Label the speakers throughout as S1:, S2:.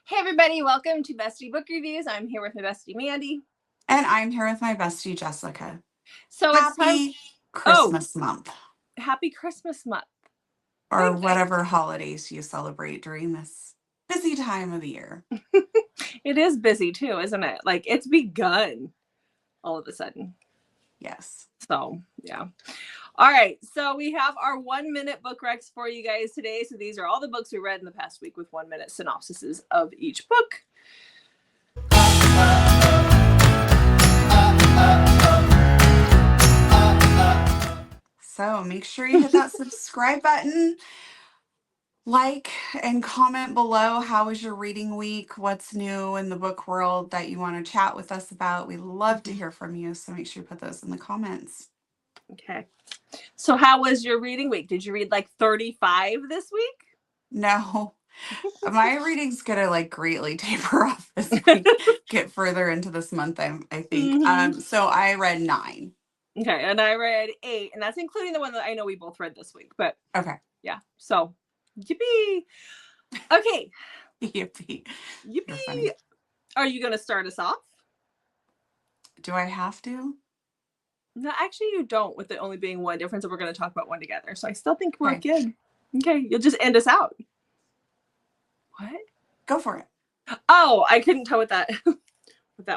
S1: Hey everybody, welcome to Bestie Book Reviews. I'm here with my bestie Mandy.
S2: And I'm here with my bestie Jessica.
S1: So it's time.
S2: Happy Christmas month.
S1: Happy Christmas month.
S2: Or whatever holidays you celebrate during this busy time of the year.
S1: It is busy too, isn't it? Like it's begun all of a sudden.
S2: Yes.
S1: So, yeah. All right. So we have our 1-minute book recs for you guys today. So these are all the books we read in the past week with 1-minute synopsises of each book.
S2: So make sure you hit that subscribe button, like, and comment below. How was your reading week? What's new in the book world that you want to chat with us about? We love to hear from you. So make sure you put those in the comments.
S1: Okay. So how was your reading week? Did you read like 35 this week?
S2: No. My reading's gonna greatly taper off this week. Get further into this month, I think.
S1: Mm-hmm.
S2: So I read 9.
S1: Okay, and I read 8, and that's including the one that I know we both read this week. But
S2: okay,
S1: yeah. So, yippee! Okay,
S2: yippee!
S1: Yippee! Are you gonna start us off?
S2: Do I have to?
S1: No, actually, you don't. With it only being one difference, and we're gonna talk about one together. So I still think we're good. Okay, you'll just end us out. What?
S2: Go for it.
S1: Oh, I couldn't tell what that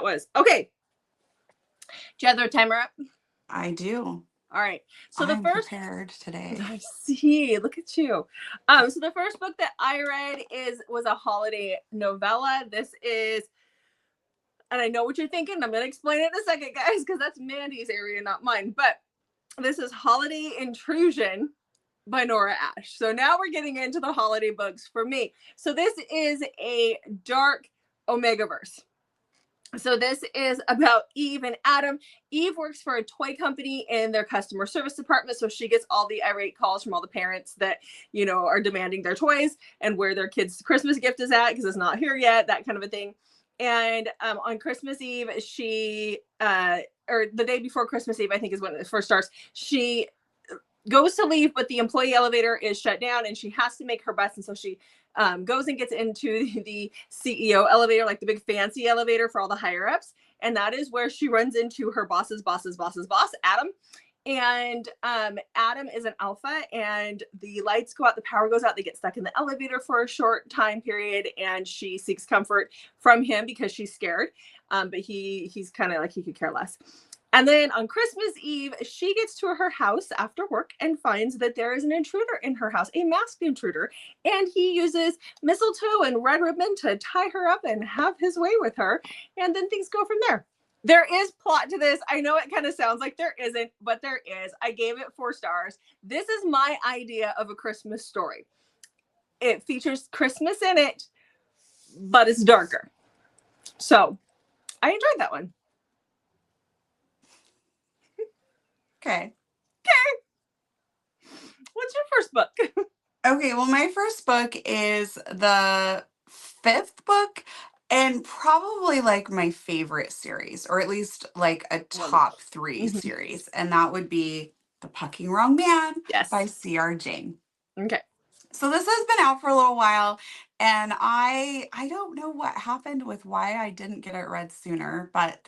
S1: was. Okay. Do you have the timer up?
S2: I do.
S1: All right. So
S2: I'm prepared today.
S1: I see. Look at you. So the first book that I read was a holiday novella. This is, and I know what you're thinking. I'm going to explain it in a second, guys, because that's Mandy's area, not mine. But this is Holiday Intrusion by Nora Ash. So now we're getting into the holiday books for me. So this is a dark Omegaverse. So this is about Eve and Adam. Eve works for a toy company in their customer service department. So she gets all the irate calls from all the parents that, are demanding their toys and where their kids' Christmas gift is at because it's not here yet, that kind of a thing. And on Christmas Eve, or the day before Christmas Eve, I think is when it first starts, she goes to leave, but the employee elevator is shut down and she has to make her bus. And so she goes and gets into the CEO elevator, like the big fancy elevator for all the higher ups. And that is where she runs into her boss's boss, Adam. And Adam is an alpha and the lights go out, the power goes out. They get stuck in the elevator for a short time period and she seeks comfort from him because she's scared. But he's kind of like he could care less. And then on Christmas Eve, she gets to her house after work and finds that there is an intruder in her house, a masked intruder. And he uses mistletoe and red ribbon to tie her up and have his way with her. And then things go from there. There is plot to this. I know it kind of sounds like there isn't, but there is. I gave it 4 stars. This is my idea of a Christmas story. It features Christmas in it, but it's darker. So I enjoyed that one.
S2: Okay.
S1: What's your first book?
S2: Okay, well, my first book is the 5th book and probably my favorite series, or at least a top 3 series. And that would be The Pucking Wrong Man by Skarr Jane.
S1: Okay.
S2: So this has been out for a little while, and I don't know what happened with why I didn't get it read sooner, but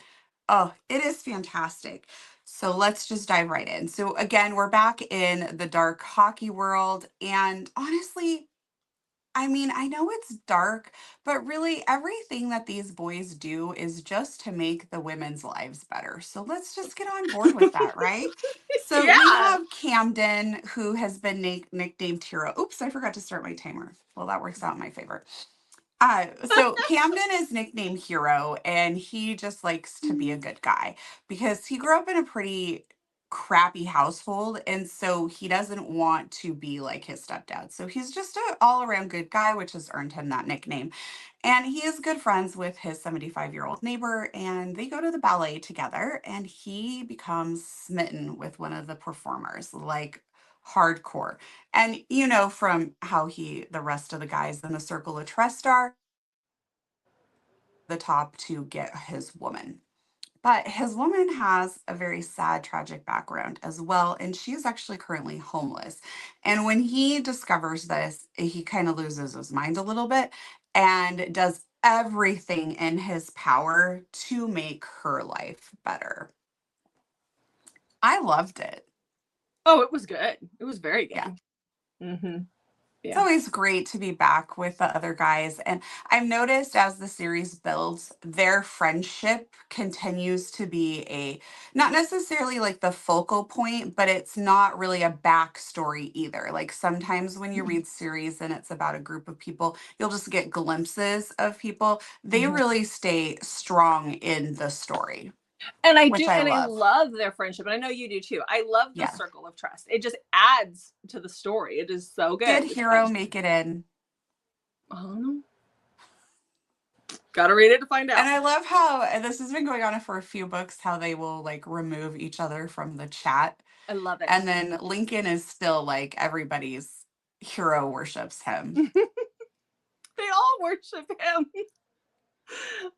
S2: it is fantastic. So let's just dive right in. So again, we're back in the dark hockey world, and honestly, I mean, I know it's dark, but really everything that these boys do is just to make the women's lives better. So let's just get on board with that, right? So we have Camden, who has been nicknamed Hero. Oops, I forgot to start my timer. Well, that works out in my favor. So Camden is nicknamed Hero, and he just likes to be a good guy because he grew up in a pretty crappy household, and so he doesn't want to be like his stepdad. So he's just an all-around good guy, which has earned him that nickname. And he is good friends with his 75-year-old neighbor, and they go to the ballet together, and he becomes smitten with one of the performers, hardcore. And from how the rest of the guys in the circle of trust are the top to get his woman. But his woman has a very sad, tragic background as well, and she's actually currently homeless. And when he discovers this, he kind of loses his mind a little bit and does everything in his power to make her life better. I loved it.
S1: Oh, it was good. It was very
S2: Yeah.
S1: good. Mm-hmm.
S2: It's
S1: Yeah.
S2: always great to be back with the other guys. And I've noticed as the series builds, their friendship continues to be not necessarily like the focal point, but it's not really a backstory either. Like sometimes when you read series and it's about a group of people, you'll just get glimpses of people. They
S1: Mhm.
S2: really stay strong in the story,
S1: And I
S2: which
S1: do,
S2: I
S1: and I
S2: love.
S1: love their friendship, and I know you do too. I love the
S2: Yeah.
S1: circle of trust. It just adds to the story. It is so
S2: Did
S1: good.
S2: Hero make it in?
S1: Oh, gotta read it to find
S2: And
S1: out.
S2: I love how, and this has been going on for a few books, how they will like remove each other from the chat.
S1: I love it.
S2: And then Lincoln is still like everybody's hero worships him.
S1: They all worship him.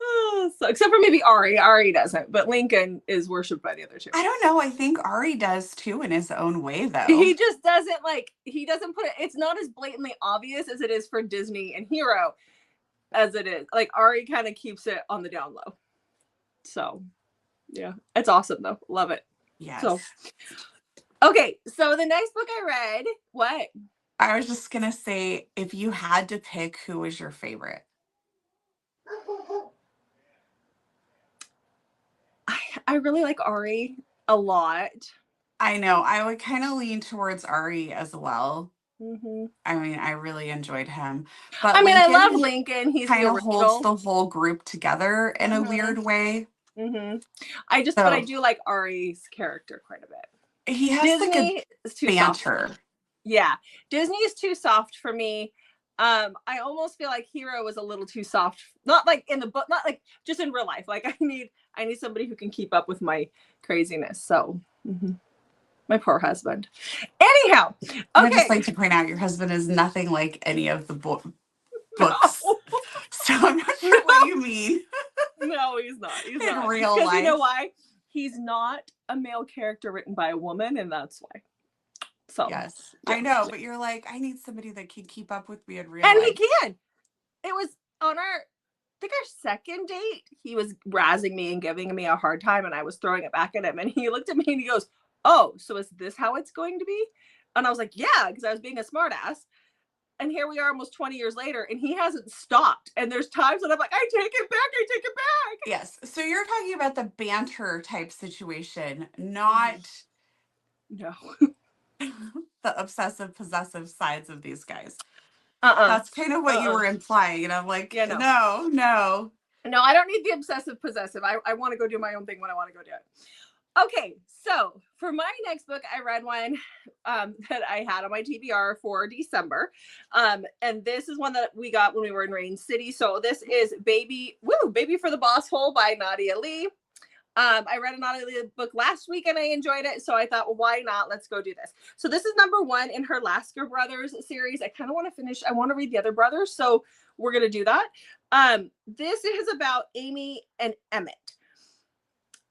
S1: Oh, so, except for maybe Ari. Ari doesn't, but Lincoln is worshipped by the other two.
S2: I don't know. I think Ari does too in his own way, though.
S1: He just doesn't he doesn't put it, it's not as blatantly obvious as it is for Disney and Hero as it is. Like Ari kind of keeps it on the down low. So yeah, it's awesome though. Love it.
S2: Yes.
S1: So okay, so the next book I read, what?
S2: I was just going to say, if you had to pick, who was your favorite?
S1: I really like Ari a lot.
S2: I know. I would kind of lean towards Ari as well.
S1: Mm-hmm.
S2: I mean, I really enjoyed him. But
S1: I mean, I love
S2: Lincoln
S1: Lincoln. He's the
S2: kind of holds
S1: original.
S2: the whole group together in a weird way.
S1: Mm-hmm. But I do like Ari's character quite a bit.
S2: He has
S1: Disney
S2: like
S1: is too
S2: banter.
S1: soft. Yeah, Disney is too soft for me. I almost feel like Hero was a little too soft. Not like in the book, not like just in real life. Like I need somebody who can keep up with my craziness. So, my poor husband. Anyhow, okay.
S2: I'd just like to point out your husband is nothing like any of the books. No. So I'm not sure what you mean.
S1: No, he's not. He's
S2: in
S1: not.
S2: real
S1: Because
S2: life.
S1: you know why? He's not a male character written by a woman, and that's why. So
S2: yes,
S1: yeah.
S2: I know, but you're like, I need somebody that can keep up with me in real life.
S1: And he can. It was on our second date. He was razzing me and giving me a hard time, and I was throwing it back at him. And he looked at me and he goes, "Oh, so is this how it's going to be?" And I was like, "Yeah," because I was being a smartass. And here we are almost 20 years later, and he hasn't stopped. And there's times that I'm like, I take it back.
S2: Yes. So you're talking about the banter type situation, not
S1: no.
S2: the obsessive possessive sides of these guys.
S1: That's
S2: kind of what you were implying. And I'm like,
S1: yeah,
S2: no.
S1: No, I don't need the obsessive possessive. I want to go do my own thing when I want to go do it. Okay, so for my next book, I read one that I had on my TBR for December. And this is one that we got when we were in Rain City. So this is Baby for the Bosshole by Nadia Lee. I read a Nadia Lee book last week and I enjoyed it. So I thought, well, why not? Let's go do this. So this is number 1 in her Lasker Brothers series. I kind of want to finish. I want to read the other brothers. So we're going to do that. This is about Amy and Emmett.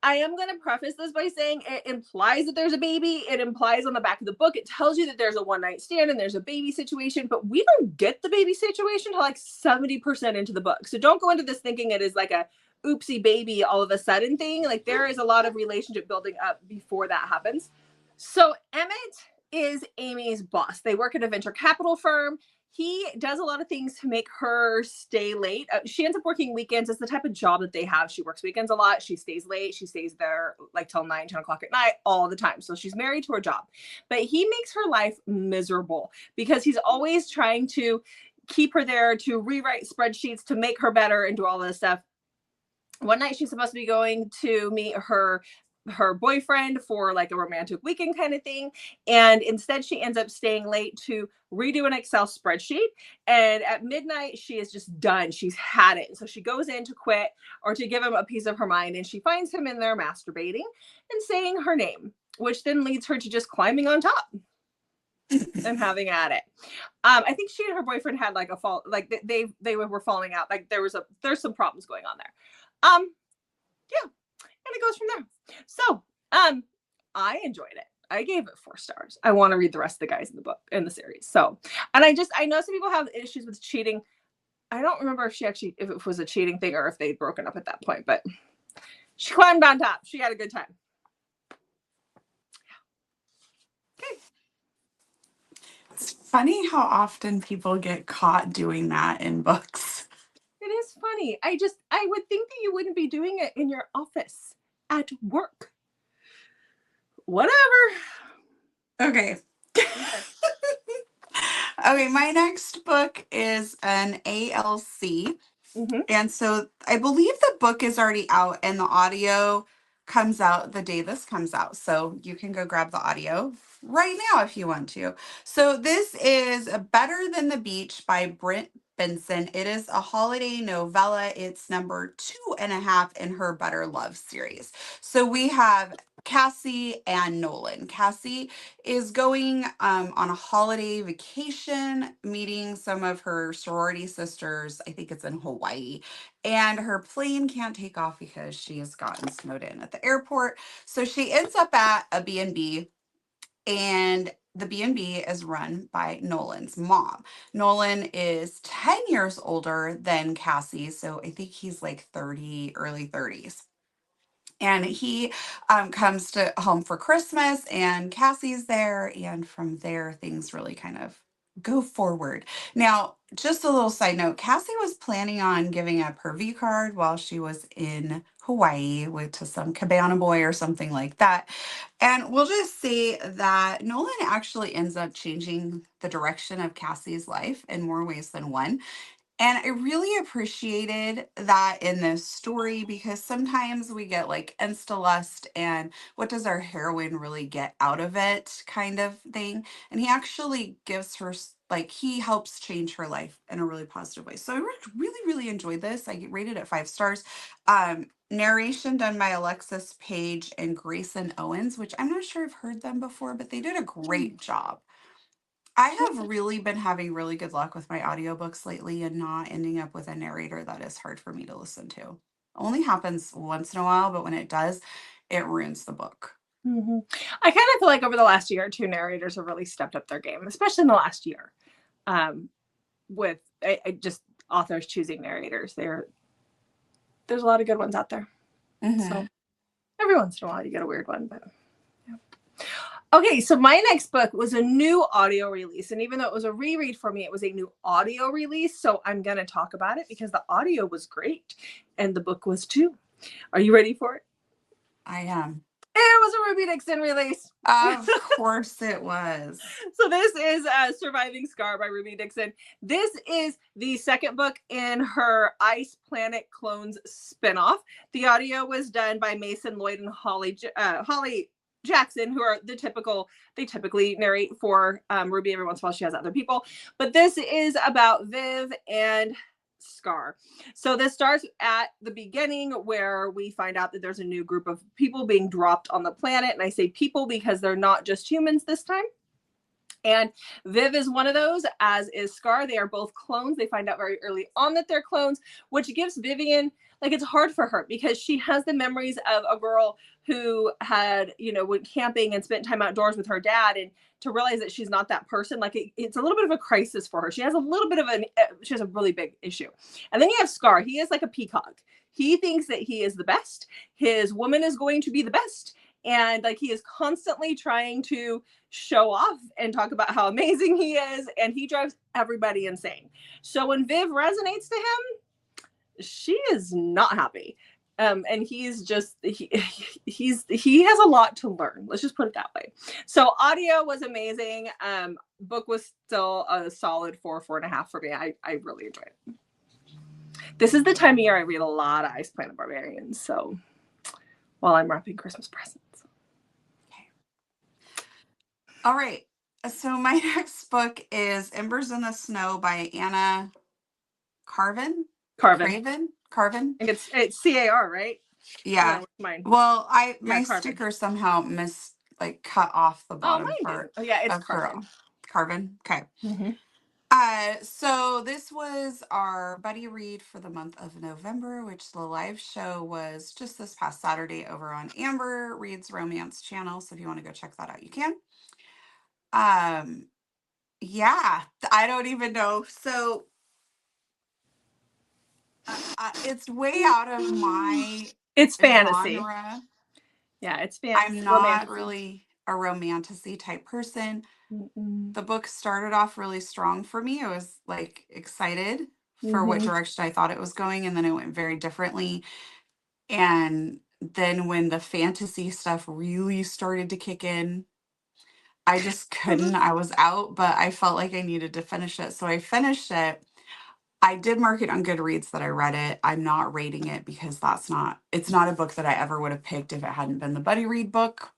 S1: I am going to preface this by saying it implies that there's a baby. It implies on the back of the book, it tells you that there's a one-night stand and there's a baby situation, but we don't get the baby situation until like 70% into the book. So don't go into this thinking it is like a oopsie baby all of a sudden thing. Like there is a lot of relationship building up before that happens. So Emmett is Amy's boss. They work at a venture capital firm. He does a lot of things to make her stay late. She ends up working weekends. It's the type of job that they have. She works weekends a lot. She stays late. She stays there like till 9, 10 o'clock at night all the time. So she's married to her job. But he makes her life miserable because he's always trying to keep her there, to rewrite spreadsheets, to make her better and do all this stuff. One night she's supposed to be going to meet her boyfriend for like a romantic weekend kind of thing. And instead she ends up staying late to redo an Excel spreadsheet. And at midnight, she is just done. She's had it. So she goes in to quit or to give him a piece of her mind. And she finds him in there masturbating and saying her name, which then leads her to just climbing on top and having at it. I think she and her boyfriend had like a fall, like they were falling out. Like there's some problems going on there. Yeah. And it goes from there. So, I enjoyed it. I gave it 4 stars. I want to read the rest of the guys in the book, in the series. So, and I know some people have issues with cheating. I don't remember if it was a cheating thing or if they'd broken up at that point, but she climbed on top. She had a good time.
S2: Okay. It's funny how often people get caught doing that in books.
S1: It is funny. I would think that you wouldn't be doing it in your office at work. Whatever.
S2: Okay. Okay, my next book is an ALC.
S1: Mm-hmm.
S2: And so I believe the book is already out and the audio comes out the day this comes out. So you can go grab the audio right now if you want to. So this is Better Than the Beach by Brent Benson. It is a holiday novella. It's number 2.5 in her Better Love series. So we have Cassie and Nolan. Cassie is going on a holiday vacation, meeting some of her sorority sisters. I think it's in Hawaii. And her plane can't take off because she has gotten snowed in at the airport. So she ends up at a B&B, and the B&B is run by Nolan's mom. Nolan is 10 years older than Cassie, so I think he's like 30, early 30s. And he comes to home for Christmas, and Cassie's there. And from there, things really kind of go forward. Now, just a little side note, Cassie was planning on giving up her V card while she was in Hawaii to some cabana boy or something like that. And we'll just say that Nolan actually ends up changing the direction of Cassie's life in more ways than one. And I really appreciated that in this story, because sometimes we get like insta lust and what does our heroine really get out of it kind of thing. And he actually gives her, like, he helps change her life in a really positive way. So I really, really enjoyed this. I rated it 5 stars. Narration done by Alexis Page and Grayson Owens, which I'm not sure I've heard them before, but they did a great job. I have really been having really good luck with my audiobooks lately and not ending up with a narrator that is hard for me to listen to. Only happens once in a while, but when it does, it ruins the book.
S1: Mm-hmm. I kind of feel like over the last year or two, narrators have really stepped up their game, especially in the last year. With just authors choosing narrators, there's a lot of good ones out there.
S2: Mm-hmm.
S1: So every once in a while, you get a weird one, but yeah. Okay, so my next book was a new audio release, and even though it was a reread for me, it was a new audio release. So I'm going to talk about it because the audio was great, and the book was too. Are you ready for it?
S2: I am.
S1: It was a Ruby Dixon release.
S2: Of course it was.
S1: So this is Surviving Skarr by Ruby Dixon. This is the second book in her Ice Planet Clones spinoff. The audio was done by Mason Lloyd and Holly Jackson, who are they typically narrate for Ruby. Every once in a while she has other people. But this is about Viv and Skarr. So this starts at the beginning where we find out that there's a new group of people being dropped on the planet. And I say people because they're not just humans this time. And Viv is one of those, as is Skarr. They are both clones. They find out very early on that they're clones, which gives Vivian, like, it's hard for her because she has the memories of a girl who had, went camping and spent time outdoors with her dad, and to realize that she's not that person, like it's a little bit of a crisis for her. She has a little bit of she has a really big issue. And then you have Skarr. He is like a peacock. He thinks that he is the best. His woman is going to be the best. And like he is constantly trying to show off and talk about how amazing he is. And he drives everybody insane. So when Viv resonates to him, she is not happy. And he's just, he has a lot to learn. Let's just put it that way. So audio was amazing. Book was still a solid 4.5 for me. I really enjoyed it. This is the time of year I read a lot of Ice Planet Barbarians. So while I'm wrapping Christmas presents.
S2: Okay. All right. So my next book is Embers in the Snow by Anna Carvin.
S1: Carvin.
S2: I
S1: think it's CAR, right?
S2: Yeah.
S1: Mine.
S2: Well, my sticker somehow cut off the bottom part.
S1: Oh yeah, it's Carvin.
S2: Carvin. Okay.
S1: Mm-hmm.
S2: So this was our buddy read for the month of November, which the live show was just this past Saturday over on Amber Reads Romance channel. So if you want to go check that out, you can. Yeah, I don't even know. So it's way out of my
S1: It's fantasy.
S2: genre.
S1: Yeah, it's
S2: I'm not
S1: romantasy.
S2: really a romantasy type person.
S1: Mm-mm.
S2: The book started off really strong for me. I was like excited for what
S1: Mm-hmm.
S2: direction I thought it was going, and then it went very differently. And then when the fantasy stuff really started to kick in, I just couldn't. I was out, but I felt like I needed to finish it. So I finished it. I did mark it on Goodreads that I read it. I'm not rating it because it's not a book that I ever would have picked if it hadn't been the buddy read book.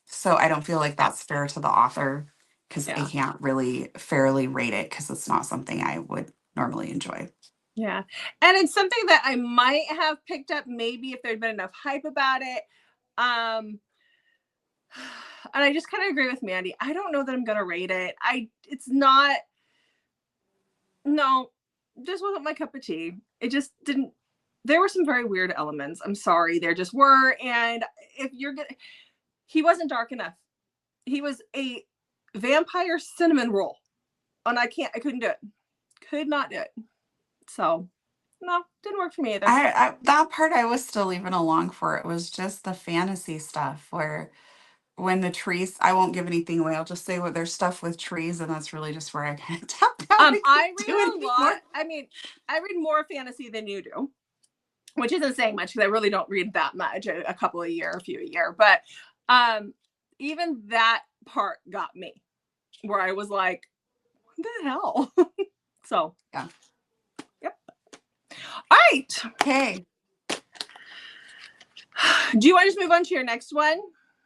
S2: So I don't feel like that's fair to the author because I
S1: Yeah.
S2: can't really fairly rate it because it's not something I would normally enjoy.
S1: Yeah. And it's something that I might have picked up maybe if there'd been enough hype about it. And I just kind of agree with Mandy. I don't know that I'm going to rate it. It's not, no, this wasn't my cup of tea. It just didn't, there were some very weird elements. I'm sorry. There just were. And if you're going to, he wasn't dark enough. He was a vampire cinnamon roll. And I couldn't do it. Could not do it. So no, didn't work for me either.
S2: That part I was still leaving along for. It was just the fantasy stuff where when the trees, I won't give anything away. I'll just say what there's stuff with trees, and that's really just where I kind of tapped out.
S1: I read a lot. I mean, I read more fantasy than you do, which isn't saying much because I really don't read that much, a couple a year, a few a year. But even that part got me where I was like, what the hell? So
S2: Yeah.
S1: Yep. All right.
S2: Okay.
S1: Do you want to just move on to your next one?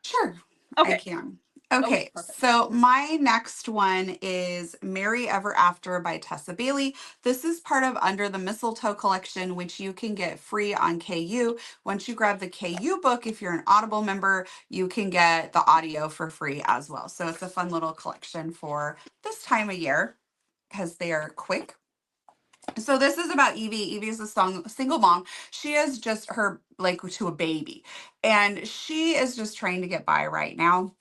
S2: Sure.
S1: Okay.
S2: I can. Okay,
S1: perfect.
S2: so my next one is Merry Ever After by Tessa Bailey. This is part of Under the Mistletoe collection, which you can get free on KU. Once you grab the KU book, if you're an Audible member, you can get the audio for free as well. So it's a fun little collection for this time of year because they are quick. So this is about Evie. Evie is a single mom. She is just her like to a baby, and she is just trying to get by right now.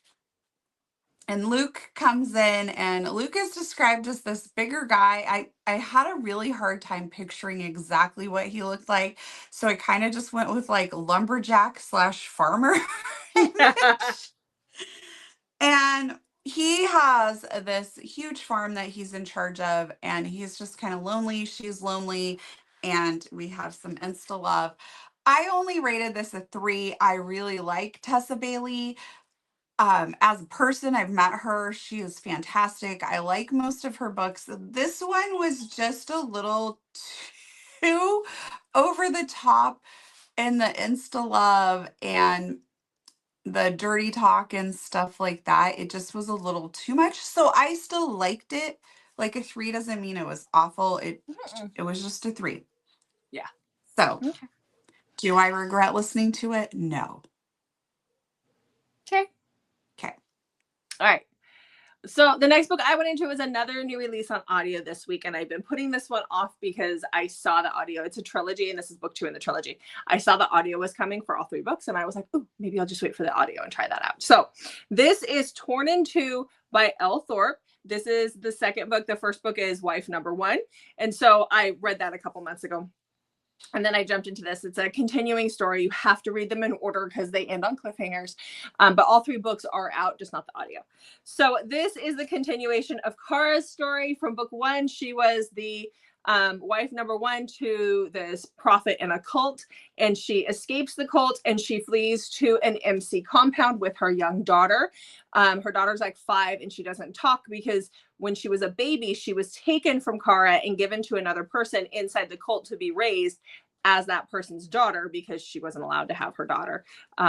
S2: And Luke comes in, and Luke is described as this bigger guy. I had a really hard time picturing exactly what he looked like. So I kind of just went with like lumberjack / farmer image. And he has this huge farm that he's in charge of, and he's just kind of lonely. She's lonely, and we have some insta love. I only rated this a 3. I really like Tessa Bailey. As a person, I've met her. She is fantastic. I like most of her books. This one was just a little too over the top in the insta love and the dirty talk and stuff like that. It just was a little too much. So I still liked it. Like a 3 doesn't mean it was awful. It was just a 3.
S1: Yeah.
S2: So
S1: okay.
S2: Do I regret listening to it? No.
S1: Okay.
S2: Okay.
S1: All right. So the next book I went into was another new release on audio this week, and I've been putting this one off because I saw the audio. It's a trilogy, and this is book 2 in the trilogy. I saw the audio was coming for all 3 books, and I was like, oh, maybe I'll just wait for the audio and try that out. So this is Torn in Two by Elle Thorpe. This is the second book. The first book is Wife Number 1. And so I read that a couple months ago. And then I jumped into this. It's a continuing story. You have to read them in order because they end on cliffhangers. But all 3 books are out, just not the audio. So this is the continuation of Kara's story from book 1. She was the wife number 1 to this prophet in a cult, and she escapes the cult and she flees to an MC compound with her young daughter. Her daughter's like 5 and she doesn't talk because when she was a baby, she was taken from Kara and given to another person inside the cult to be raised as that person's daughter because she wasn't allowed to have her daughter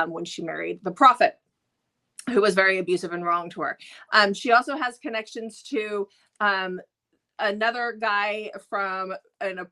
S1: when she married the prophet, who was very abusive and wrong to her. She also has connections to another guy from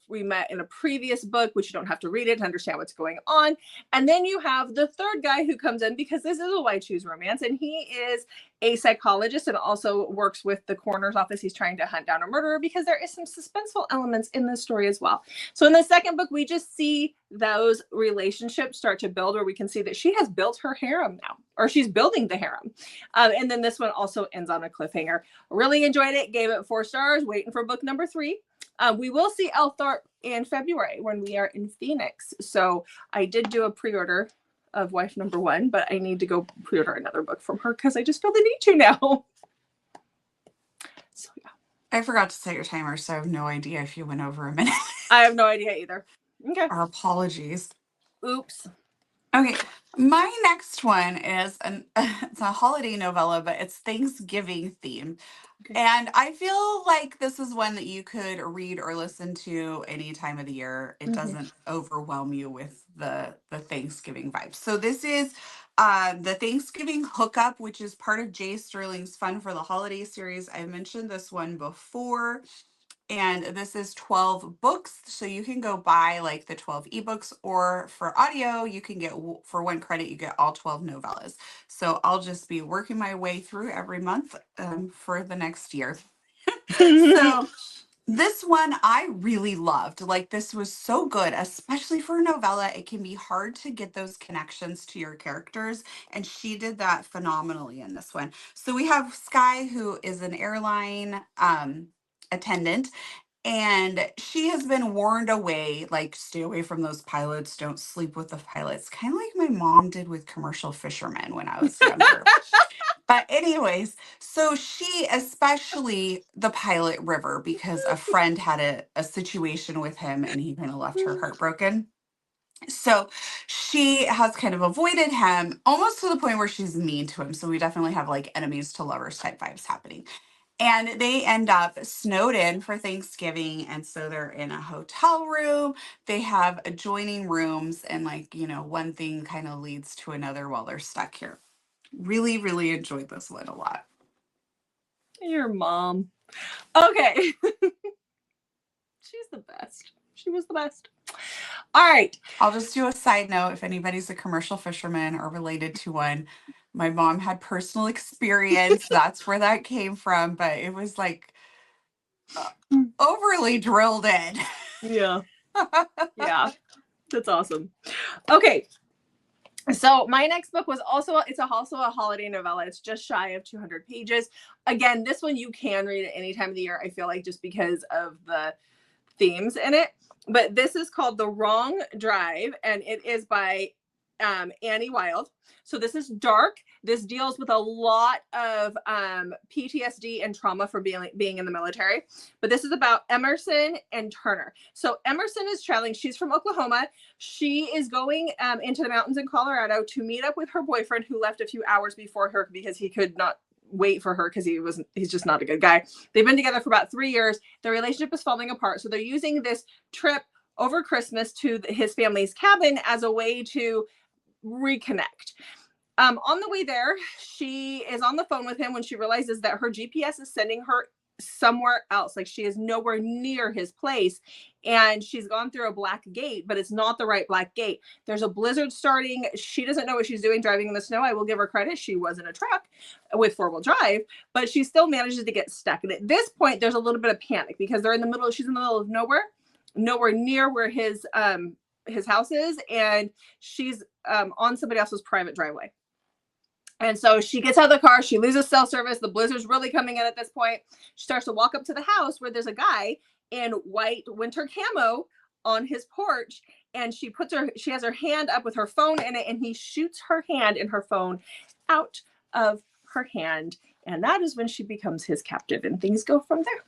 S1: we met in a previous book, which you don't have to read it to understand what's going on. And then you have the third guy who comes in because this is a Why Choose Romance, and he is a psychologist and also works with the coroner's office. He's trying to hunt down a murderer because there is some suspenseful elements in this story as well. So in the second book, we just see those relationships start to build, where we can see that she has built her harem now, or she's building the harem. And then this one also ends on a cliffhanger. Really enjoyed it. Gave it 4 stars. Waiting for book number 3. We will see Elthorpe in February when we are in Phoenix. So I did do a pre-order of Wife Number One, but I need to go pre-order another book from her because I just feel the need to now. So yeah.
S2: I forgot to set your timer, so I have no idea if you went over a minute.
S1: I have no idea either. Okay.
S2: Our apologies.
S1: Oops.
S2: Okay, my next one is it's a holiday novella, but it's Thanksgiving themed.
S1: Okay.
S2: And I feel like this is one that you could read or listen to any time of the year. It doesn't overwhelm you with the Thanksgiving vibes. So this is the Thanksgiving Hookup, which is part of Jay Sterling's Fun for the Holiday series. I've mentioned this one before. And this is 12 books. So you can go buy like the 12 ebooks, or for audio, you can get for 1 credit, you get all 12 novellas. So I'll just be working my way through every month for the next year. So this one I really loved. Like, this was so good, especially for a novella. It can be hard to get those connections to your characters, and she did that phenomenally in this one. So we have Skye, who is an airline attendant, and she has been warned away, like, stay away from those pilots, don't sleep with the pilots, kind of like my mom did with commercial fishermen when I was younger. But anyways, so she, especially the pilot River, because a friend had a situation with him and he kind of left her heartbroken. So she has kind of avoided him almost to the point where she's mean to him. So we definitely have like enemies to lovers type vibes happening. And they end up snowed in for Thanksgiving. And so they're in a hotel room. They have adjoining rooms. And, like, you know, one thing kind of leads to another while they're stuck here. Really, really enjoyed this one a lot.
S1: Your mom. Okay. She's the best. She was the best. All right.
S2: I'll just do a side note. If anybody's a commercial fisherman or related to one, my mom had personal experience. That's where that came from. But it was like overly drilled in.
S1: Yeah. Yeah. That's awesome. Okay. So my next book was also a holiday novella. It's just shy of 200 pages. Again, this one you can read at any time of the year, I feel like, just because of the themes in it. But this is called The Wrong Drive, and it is by Annie Wilde. So this is dark. This deals with a lot of PTSD and trauma for being in the military. But this is about Emerson and Turner. So Emerson is traveling. She's from Oklahoma. She is going into the mountains in Colorado to meet up with her boyfriend, who left a few hours before her because he could not wait for her because he's just not a good guy. They've been together for about 3 years. Their relationship is falling apart. So they're using this trip over Christmas to his family's cabin as a way to reconnect. On the way there, she is on the phone with him when she realizes that her GPS is sending her somewhere else. Like, she is nowhere near his place, and she's gone through a black gate, but it's not the right black gate. There's a blizzard starting. She doesn't know what she's doing driving in the snow. I will give her credit. She was in a truck with 4-wheel drive, but she still manages to get stuck. And at this point, there's a little bit of panic because she's in the middle of nowhere near where his house is, and she's on somebody else's private driveway. And so she gets out of the car. She loses cell service. The blizzard's really coming in at this point. She starts to walk up to the house where there's a guy in white winter camo on his porch. And she has her hand up with her phone in it, and he shoots her hand and her phone out of her hand. And that is when she becomes his captive, and things go from there.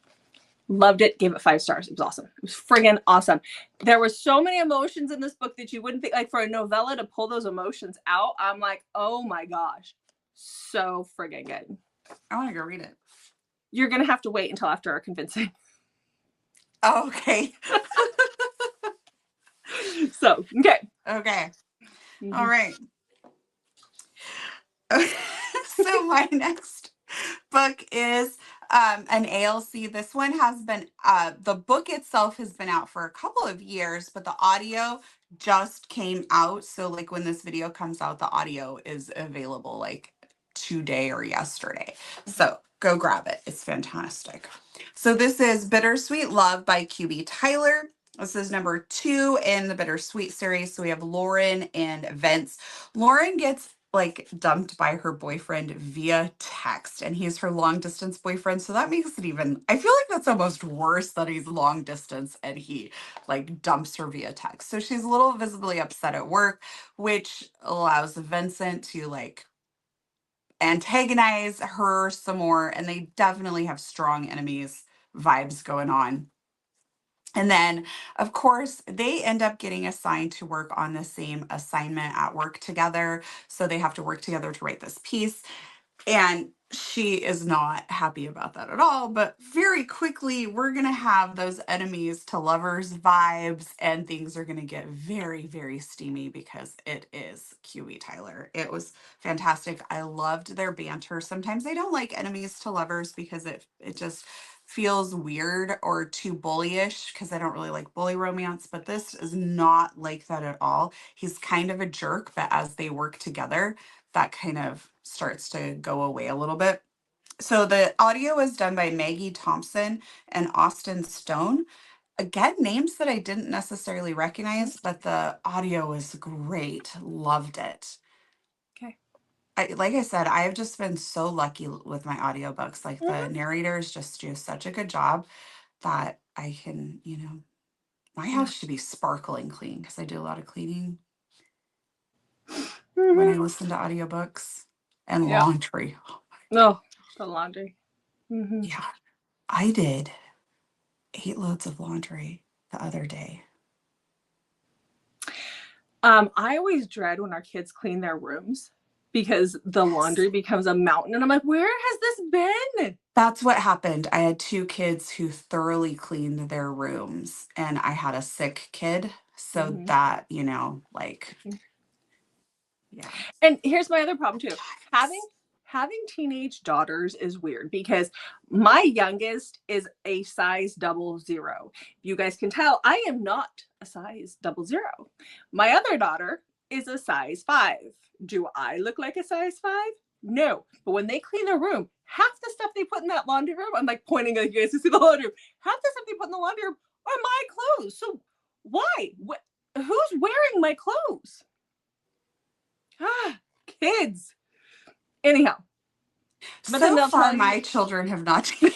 S1: Loved it. Gave it 5 stars. It was awesome. It was friggin' awesome. There were so many emotions in this book that you wouldn't think, like, for a novella to pull those emotions out. I'm like, oh my gosh. So friggin' good.
S2: I want to go read it.
S1: You're going to have to wait until after our convincing.
S2: Oh, okay.
S1: So, okay.
S2: Okay. Mm-hmm. All right. So my next book is an ALC. This one has been, the book itself has been out for a couple of years, but the audio just came out. So, like, when this video comes out, the audio is available like today or yesterday. So go grab it. It's fantastic. So this is Bittersweet Love by QB Tyler. This is number 2 in the Bittersweet series. So we have Lauren and Vince. Lauren gets like dumped by her boyfriend via text, and he's her long distance boyfriend. So that makes it even, I feel like that's almost worse that he's long distance and he like dumps her via text. So she's a little visibly upset at work, which allows Vincent to like antagonize her some more. And they definitely have strong enemies vibes going on. And then, of course, they end up getting assigned to work on the same assignment at work together. So they have to work together to write this piece. And she is not happy about that at all. But very quickly, we're going to have those enemies to lovers vibes, and things are going to get very, very steamy because it is QE Tyler. It was fantastic. I loved their banter. Sometimes I don't like enemies to lovers because it just feels weird or too bullyish because I don't really like bully romance, but this is not like that at all. He's kind of a jerk, but as they work together, that kind of starts to go away a little bit. So the audio is done by Maggie Thompson and Austin Stone. Again, names that I didn't necessarily recognize, but the audio is great. Loved it.
S1: Okay.
S2: Like I said, I have just been so lucky with my audiobooks. Like the
S1: Mhm.
S2: narrators just do such a good job that I can, my house should be sparkling clean because I do a lot of cleaning when I
S1: Mhm.
S2: listen to audiobooks and
S1: Yep.
S2: laundry.
S1: No, the laundry. Mhm.
S2: Yeah, I did 8 loads of laundry the other day.
S1: I always dread when our kids clean their rooms because the
S2: Yes.
S1: laundry becomes a mountain, and I'm like, where has this been?
S2: That's what happened. I had 2 kids who thoroughly cleaned their rooms, and I had a sick kid. So
S1: Mhm.
S2: that, like, yeah.
S1: And here's my other problem too. Having
S2: Yikes.
S1: having teenage daughters is weird because my youngest is a size 00. You guys can tell I am not a size 00. My other daughter is a size 5. Do I look like a size 5? No. But when they clean their room, half the stuff they put in that laundry room, I'm like pointing at you guys to see the laundry room. Half the stuff they put in the laundry room are my clothes. So why? Who's wearing my clothes? Ah, kids. Anyhow, but then
S2: So
S1: they'll
S2: far,
S1: tell you
S2: my children have not taken.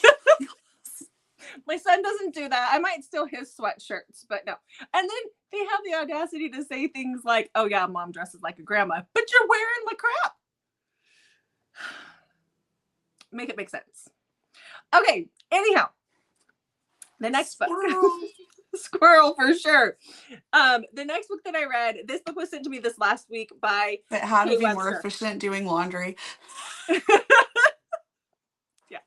S1: my son doesn't do that. I might steal his sweatshirts, but no. And then they have the audacity to say things like, oh yeah, mom dresses like a grandma, but you're wearing the crap. Make it make sense. Okay, anyhow, the next book.
S2: Squirrel.
S1: Squirrel for sure. The next book that I read, this book was sent to me this last week by
S2: But how to
S1: Kay
S2: be more
S1: Webster.
S2: efficient doing laundry.
S1: Yeah.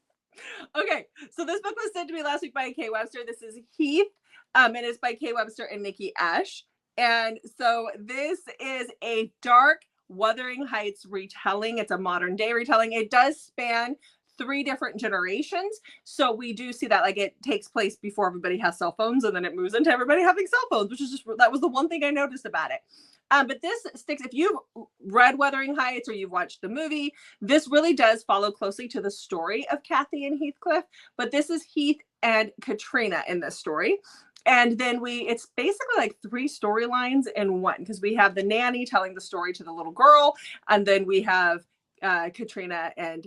S1: Okay, so this book was sent to me last week by Kay Webster. This is Heath, and it's by Kay Webster and Nikki Ash. And so this is a dark Wuthering Heights retelling. It's a modern day retelling. It does span 3 different generations. So we do see that like it takes place before everybody has cell phones, and then it moves into everybody having cell phones, which is just, that was the one thing I noticed about it. But this sticks, if you've read Wuthering Heights or you've watched the movie, this really does follow closely to the story of Kathy and Heathcliff, but this is Heath and Katrina in this story. And then it's basically like 3 storylines in one, because we have the nanny telling the story to the little girl, and then we have Katrina and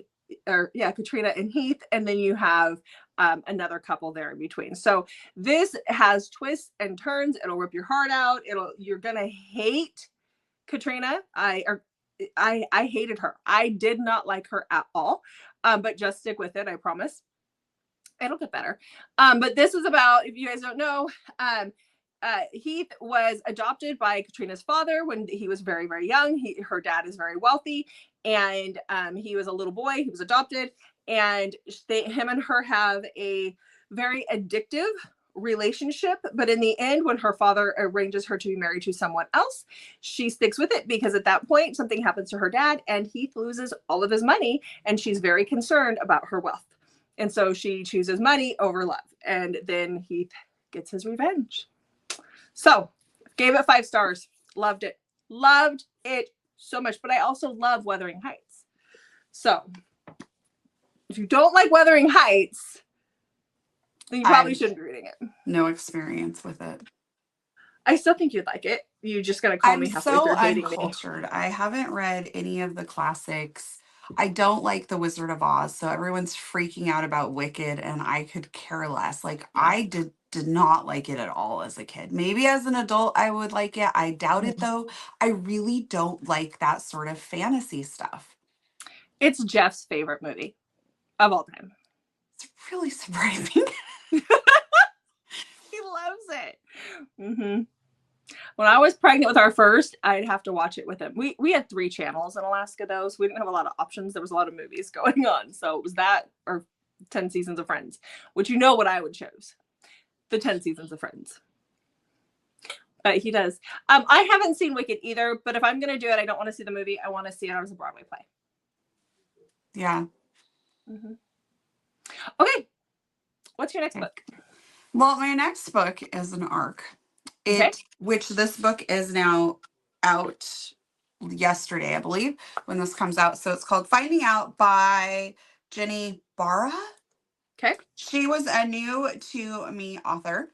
S1: Heath, and then you have another couple there in between. So this has twists and turns. It'll rip your heart out. You're gonna hate Katrina. I hated her. I did not like her at all. But just stick with it, I promise. It'll get better. But this is about, if you guys don't know, Heath was adopted by Katrina's father when he was very, very young. Her dad is very wealthy, and he was a little boy. He was adopted, and him and her have a very addictive relationship. But in the end, when her father arranges her to be married to someone else, she sticks with it because at that point, something happens to her dad, and Heath loses all of his money, and she's very concerned about her wealth. And so she chooses money over love. And then Heath gets his revenge. So gave it 5 stars. Loved it. Loved it so much. But I also love Wuthering Heights. So if you don't like Wuthering Heights, then you probably shouldn't be reading it.
S2: No experience with it.
S1: I still think you'd like it. You just gotta call
S2: I'm
S1: me halfway
S2: so
S1: through hating me.
S2: uncultured. I haven't read any of the classics. I don't like The Wizard of Oz, so everyone's freaking out about Wicked, and I could care less. Like
S1: Yeah.
S2: I did not like it at all as a kid. Maybe as an adult I would like it. I doubt it though. I really don't like that sort of fantasy stuff.
S1: It's Jeff's favorite movie of all time.
S2: It's really surprising.
S1: He loves it. Mm-hmm. When I was pregnant with our first, I'd have to watch it with him. We had 3 channels in Alaska, though, so we didn't have a lot of options. There was a lot of movies going on. So it was that or 10 Seasons of Friends, which you know what I would choose. The 10 Seasons of Friends. But he does. I haven't seen Wicked either, but if I'm going to do it, I don't want to see the movie. I want to see it as a Broadway play.
S2: Yeah.
S1: Mm-hmm. Okay. What's your next book?
S2: Well, my next book is an ARC. Which this book is now out yesterday, I believe, when this comes out. So it's called Finding Out by Jenny Barra.
S1: Okay.
S2: She was a new to me author.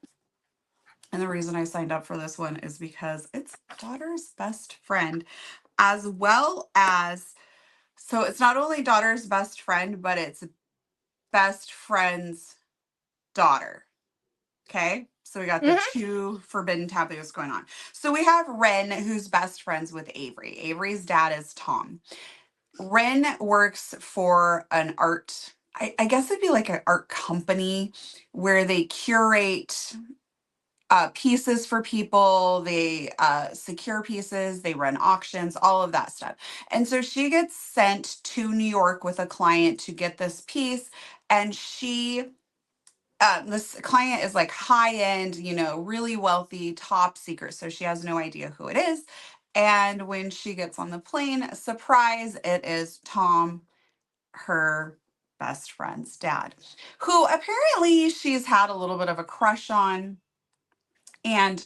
S2: And the reason I signed up for this one is because it's daughter's best friend, as well as, so it's not only daughter's best friend, but it's best friend's daughter. Okay. So we got the 2 forbidden taboos going on. So we have Ren, who's best friends with Avery. Avery's dad is Tom. Ren works for an art, I guess it'd be like an art company where they curate pieces for people. They secure pieces. They run auctions, all of that stuff. And so she gets sent to New York with a client to get this piece. And this client is like high end, you know, really wealthy, top secret. So she has no idea who it is. And when she gets on the plane, surprise, it is Tom, her best friend's dad, who apparently she's had a little bit of a crush on. And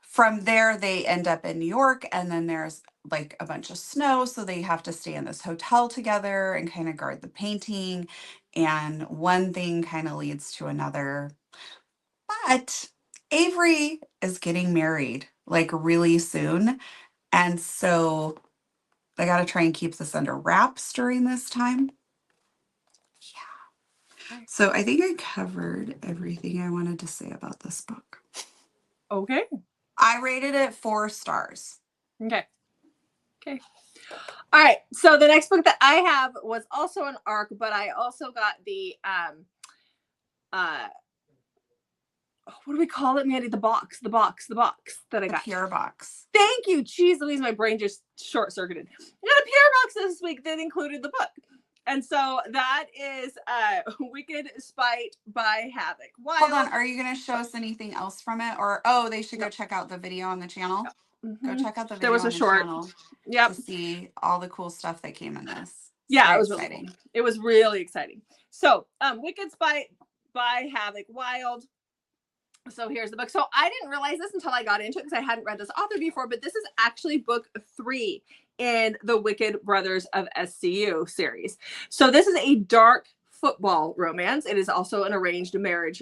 S2: from there, they end up in New York, and then there's like a bunch of snow. So they have to stay in this hotel together and kind of guard the painting. And one thing kind of leads to another. But Avery is getting married like really soon. And so I got to try and keep this under wraps during this time. Yeah. So I think I covered everything I wanted to say about this book.
S1: Okay.
S2: I rated it 4 stars.
S1: Okay. Okay. All right. So the next book that I have was also an ARC, but I also got the what do we call it, Mandy? The box that I got.
S2: PR box.
S1: Thank you. Jeez Louise, my brain just short-circuited. I got a PR box this week that included the book. And so that is Wicked Spite by Havoc. Wild.
S2: Hold on. Are you going to show us anything else from it? Or, they should go check out the video on the channel. Go check out the video
S1: there was a
S2: on the
S1: short
S2: channel
S1: to
S2: see all the cool stuff that came in this.
S1: It was exciting. Really cool. It was really exciting. So Wicked Spite by Havoc. Wild. So here's the book. So I didn't realize this until I got into it because I hadn't read this author before, but this is actually book 3 in the Wicked Brothers of SCU series. So this is a dark football romance. It is also an arranged marriage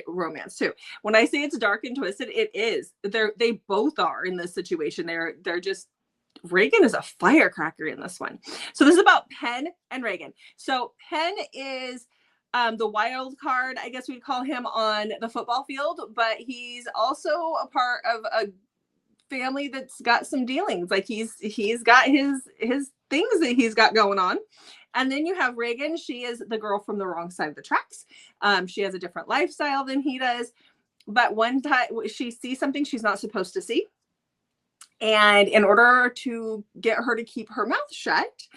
S1: romance too. When I say it's dark and twisted, it is. They both are in this situation. They're just, Reagan is a firecracker in this one. So this is about Penn and Reagan. So Penn is the wild card, I guess we'd call him, on the football field, but he's also a part of a family that's got some dealings. Like he's got his things that he's got going on. And then you have Reagan. She is the girl from the wrong side of the tracks. She has a different lifestyle than he does. But one time she sees something she's not supposed to see. And in order to get her to keep her mouth shut,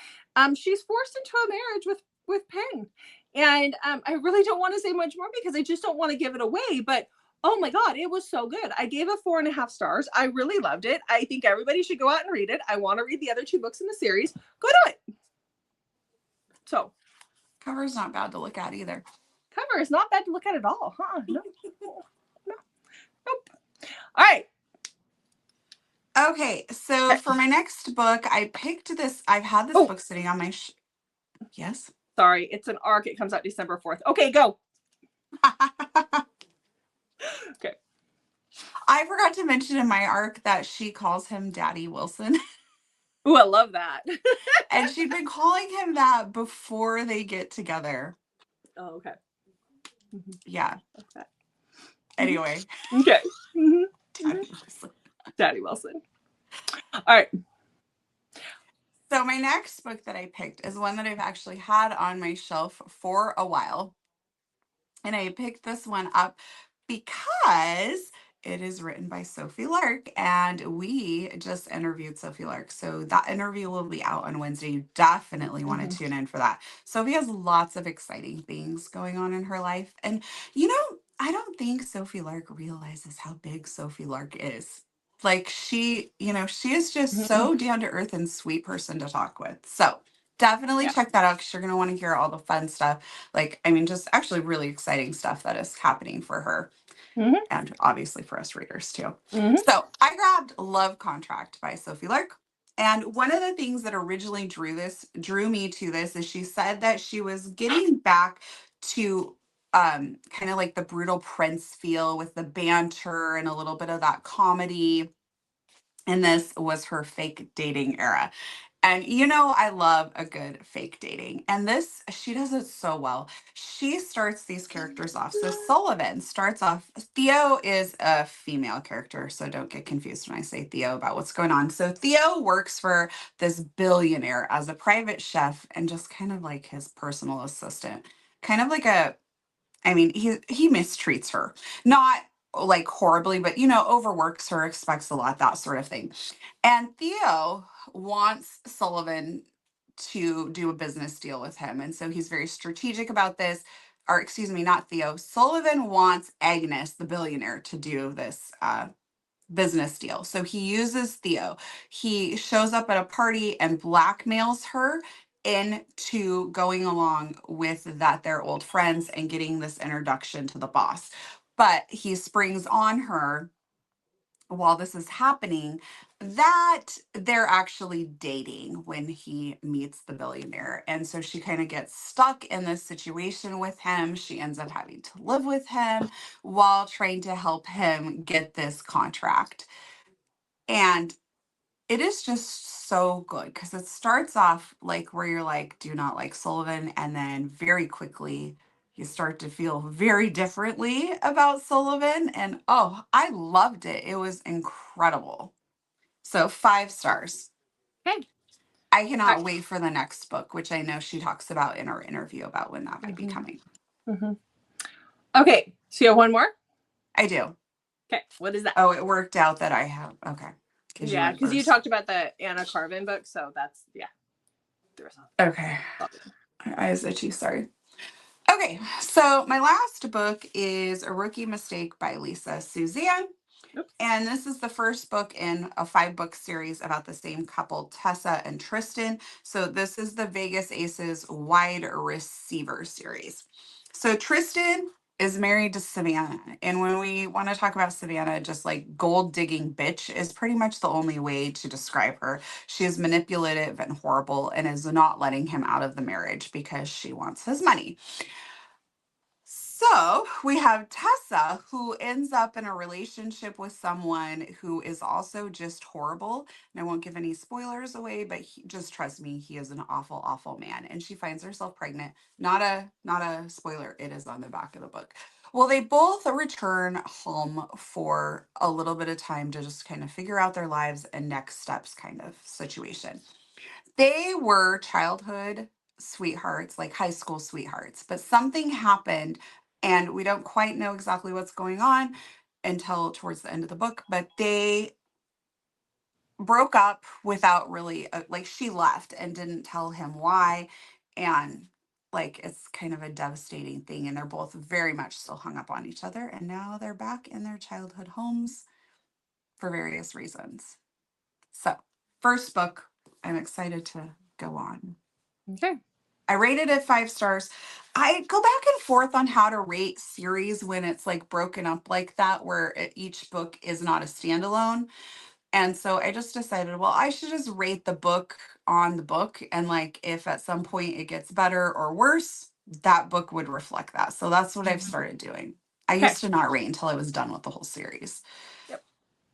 S1: she's forced into a marriage with Penn. And I really don't want to say much more because I just don't want to give it away. But oh my God, it was so good. I gave it 4.5 stars. I really loved it. I think everybody should go out and read it. I want to read the other 2 books in the series. Go do it. So.
S2: Cover is not bad to look at either.
S1: Cover is not bad to look at all, huh? No. Nope. All right.
S2: Okay, so for my next book, I picked this. I've had this book sitting on my... Yes?
S1: Sorry, it's an ARC. It comes out December 4th. Okay, go. Okay.
S2: I forgot to mention in my arc that she calls him Daddy Wilson.
S1: Ooh, I love that.
S2: And she'd been calling him that before they get together.
S1: Oh, okay. Mm-hmm.
S2: Yeah.
S1: Okay.
S2: Anyway,
S1: Okay. Mm-hmm. Mm-hmm.
S2: Daddy Wilson.
S1: Daddy Wilson. All right.
S2: So my next book that I picked is one that I've actually had on my shelf for a while. And I picked this one up because it is written by Sophie Lark, and we just interviewed Sophie Lark. So that interview will be out on Wednesday. You definitely want to
S1: Mm-hmm.
S2: tune in for that. Sophie has lots of exciting things going on in her life. And, you know, I don't think Sophie Lark realizes how big Sophie Lark is. Like she is just
S1: Mm-hmm.
S2: so down to earth and sweet person to talk with. So definitely
S1: Yeah.
S2: check that out because you're going to want to hear all the fun stuff. Like, I mean, just actually really exciting stuff that is happening for her
S1: Mm-hmm.
S2: and obviously for us readers too.
S1: Mm-hmm.
S2: So I grabbed Love Contract by Sophie Lark. And one of the things that originally drew me to this is she said that she was getting back to kind of like the brutal prince feel with the banter and a little bit of that comedy. And this was her fake dating era. And I love a good fake dating. And this, she does it so well. She starts these characters off. So Sullivan starts off, Theo is a female character. So don't get confused when I say Theo about what's going on. So Theo works for this billionaire as a private chef and just kind of like his personal assistant. Kind of like I mean, he mistreats her. Not like horribly, but overworks her, expects a lot, that sort of thing. And Theo wants Sullivan to do a business deal with him. And so he's very strategic about this. Or excuse me, not Theo. Sullivan wants Agnes, the billionaire, to do this business deal. So he uses Theo. He shows up at a party and blackmails her into going along with that they're old friends and getting this introduction to the boss. But he springs on her while this is happening that they're actually dating when he meets the billionaire. And so she kind of gets stuck in this situation with him. She ends up having to live with him while trying to help him get this contract. And it is just so good because it starts off like where you're like, do not like Sullivan. And then very quickly, you start to feel very differently about Sullivan. And oh, I loved it. It was incredible. So 5 stars.
S1: Okay.
S2: I
S1: All
S2: cannot
S1: right.
S2: wait for the next book, which I know she talks about in our interview about when that might be
S1: Mm-hmm.
S2: coming.
S1: Mm-hmm. Okay. So you have one more?
S2: I do.
S1: Okay. What is that?
S2: Oh, it worked out that I have. Okay. Because you
S1: Yeah,
S2: went
S1: because you
S2: first.
S1: talked about the Anna Carvin book, so that's
S2: Okay. My eyes itchy. Sorry. Okay, so my last book is A Rookie Mistake by Lisa Suzanne.
S1: Oops.
S2: And this is the first book in a 5-book series about the same couple, Tessa and Tristan. So this is the Vegas Aces Wide Receiver series. So Tristan is married to Savannah. And when we want to talk about Savannah, just like gold digging bitch is pretty much the only way to describe her. She is manipulative and horrible and is not letting him out of the marriage because she wants his money. So we have Tessa, who ends up in a relationship with someone who is also just horrible. And I won't give any spoilers away, but just trust me, he is an awful, awful man. And she finds herself pregnant. Not a spoiler. It is on the back of the book. Well, they both return home for a little bit of time to just kind of figure out their lives and next steps kind of situation. They were childhood sweethearts, like high school sweethearts, but something happened and we don't quite know exactly what's going on until towards the end of the book, but they broke up without really like she left and didn't tell him why, and like it's kind of a devastating thing, and they're both very much still hung up on each other, and now they're back in their childhood homes for various reasons. So, first book, I'm excited to go on.
S1: okay.
S2: I rated it 5 stars. I go back and forth on how to rate series when it's like broken up like that, where each book is not a standalone. And so I just decided, well, I should just rate the book on the book. And like if at some point it gets better or worse, that book would reflect that. So that's what I've started doing. I
S1: Okay.
S2: used to not read until I was done with the whole series.
S1: Yep.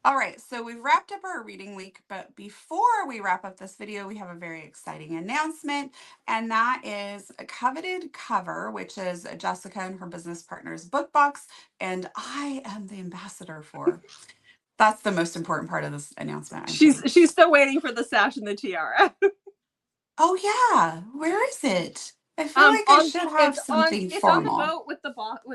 S2: All right, so we've wrapped up our reading week, but before we wrap up this video, we have a very exciting announcement, and that is a coveted cover, which is Jessica and her business partner's book box, and I am the ambassador for. That's the most important part of this announcement.
S1: She's still waiting for the sash and the tiara.
S2: Oh yeah, where is it? I feel like I should have something
S1: it's on the
S2: formal.
S1: boat with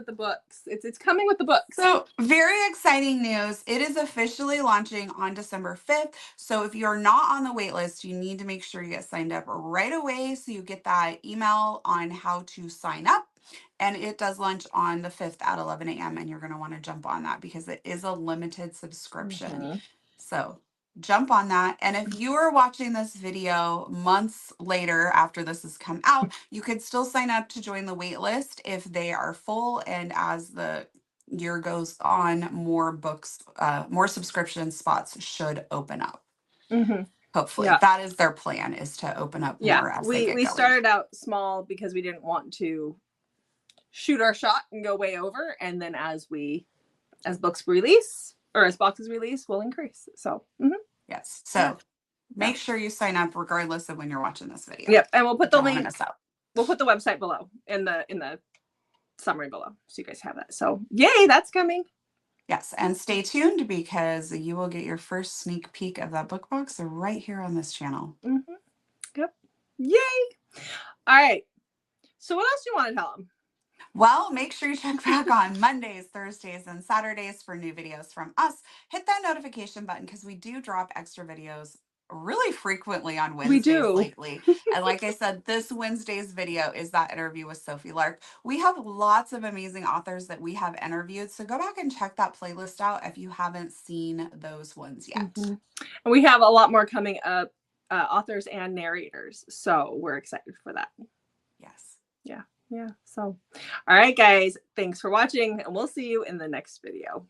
S1: the books. It's coming with the books.
S2: So very exciting news. It is officially launching on December 5th. So if you're not on the wait list, you need to make sure you get signed up right away so you get that email on how to sign up. And it does launch on the 5th at 11 a.m. And you're going to want to jump on that because it is a limited subscription. So jump on that. And if you are watching this video months later after this has come out, you could still sign up to join the wait list if they are full. And as the year goes on, more books, more subscription spots should open up. Hopefully.
S1: Yeah.
S2: That is their plan, is to open up more as they get
S1: we
S2: going.
S1: started out small because we didn't want to shoot our shot and go way over. And then as books release, or as boxes release, we'll increase. So
S2: yes. So make sure you sign up regardless of when you're watching this video.
S1: Yep. And we'll put the link.
S2: We'll
S1: put the website below in the summary below, so you guys have that. So yay, that's coming.
S2: Yes, and stay tuned because you will get your first sneak peek of that book box right here on this channel.
S1: Yep. Yay. All right. So what else do you want to tell them?
S2: Well, make sure you check back on Mondays, Thursdays, and Saturdays for new videos from us. Hit that notification button because we do drop extra videos really frequently on Wednesdays lately. And like I said, this Wednesday's video is that interview with Sophie Lark. We have lots of amazing authors that we have interviewed, so go back and check that playlist out if you haven't seen those ones yet.
S1: And we have a lot more coming up, authors and narrators, so we're excited for that.
S2: Yes.
S1: Yeah. So all right, guys, thanks for watching, and we'll see you in the next video.